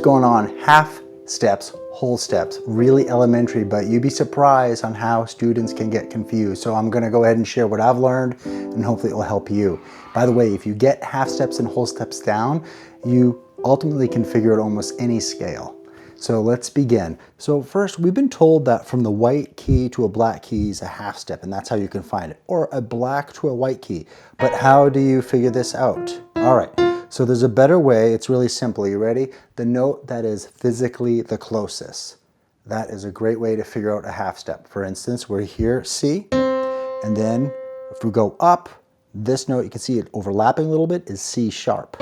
going on? Half steps, whole steps, really elementary, but you'd be surprised on how students can get confused. So I'm gonna go ahead and share what I've learned and hopefully it will help you. By the way, if you get half steps and whole steps down, you ultimately can figure out almost any scale. So let's begin. So first, we've been told that from the white key to a black key is a half step, and that's how you can find it, or a black to a white key. But how do you figure this out? All right, so there's a better way. It's really simple. You ready? The note that is physically the closest. That is a great way to figure out a half step. For instance, we're here, C, and then if we go up, this note, you can see it overlapping a little bit, is C sharp.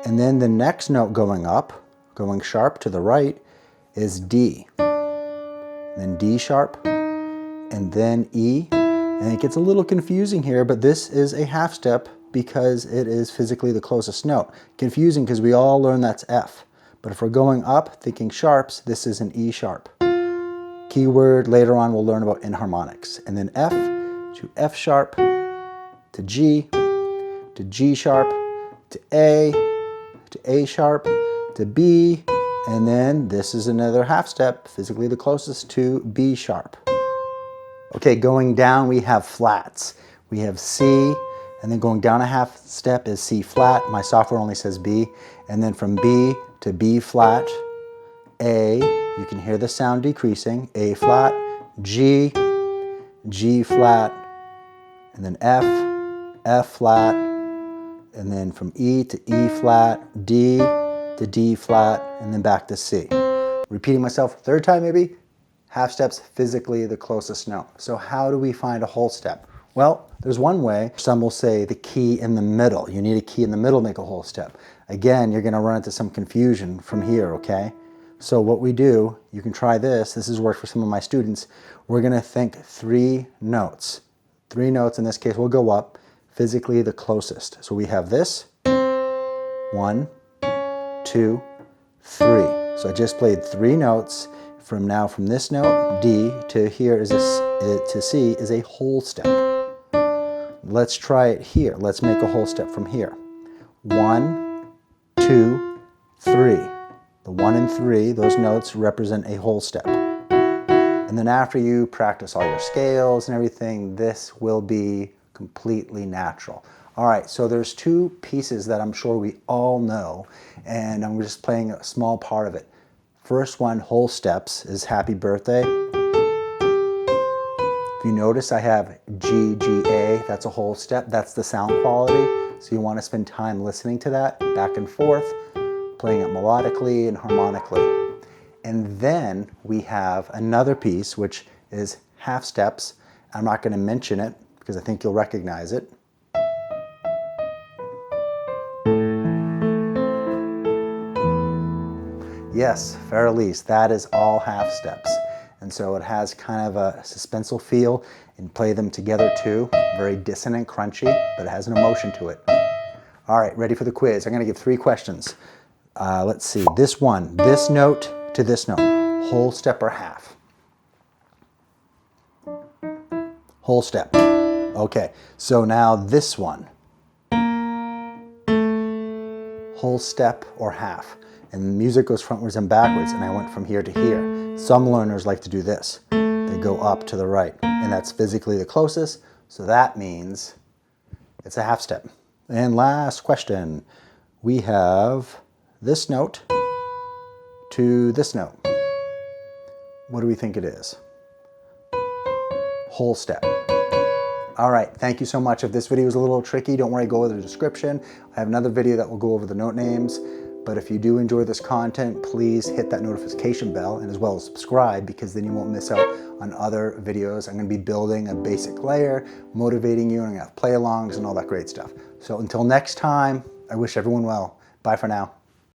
And then the next note going up, going sharp to the right, is D, then D sharp, and then E. And it gets a little confusing here, but this is a half step because it is physically the closest note. Confusing because we all learn that's F. But if we're going up, thinking sharps, this is an E sharp. Keyword later on we'll learn about enharmonics. And then F to F sharp, to G sharp, to A sharp, to B, and then this is another half step, physically the closest to B sharp. Okay, going down we have flats. We have C, and then going down a half step is C flat. My software only says B. And then from B to B flat, A, you can hear the sound decreasing, A flat, G flat, and then F flat, and then from E to E flat, D to D flat, and then back to C. Repeating myself, third time maybe, half steps physically the closest note. So how do we find a whole step? Well, there's one way. Some will say the key in the middle. You need a key in the middle to make a whole step. Again, you're gonna run into some confusion from here, okay? So what we do, you can try this. This has worked for some of my students. We're gonna think three notes. Three notes, in this case, will go up physically the closest. So we have this, 1, 2, 3. So I just played three notes. From this note, D, to here is to C is a whole step. Let's try it here. Let's make a whole step from here. 1, 2, 3. The 1 and 3, those notes represent a whole step. And then after you practice all your scales and everything, this will be completely natural. All right, so there's two pieces that I'm sure we all know, and I'm just playing a small part of it. First one, whole steps, is Happy Birthday. If you notice, I have G, G, A, that's a whole step. That's the sound quality. So you want to spend time listening to that, back and forth, playing it melodically and harmonically. And then we have another piece, which is half steps. I'm not going to mention it because I think you'll recognize it. Yes, Farrelly's, that is all half steps. And so it has kind of a suspenseful feel, and play them together too. Very dissonant, crunchy, but it has an emotion to it. All right, ready for the quiz. I'm gonna give 3 questions. Let's see, this one, this note to this note, whole step or half? Whole step. Okay, so now this one, whole step or half? And the music goes frontwards and backwards, and I went from here to here. Some learners like to do this. They go up to the right, and that's physically the closest, so that means it's a half step. And last question, we have this note to this note. What do we think it is? Whole step. All right, thank you so much. If this video was a little tricky, don't worry, go over the description. I have another video that will go over the note names. But if you do enjoy this content, please hit that notification bell and as well as subscribe, because then you won't miss out on other videos. I'm going to be building a basic layer, motivating you, and I'm going to have play-alongs and all that great stuff. So until next time, I wish everyone well. Bye for now.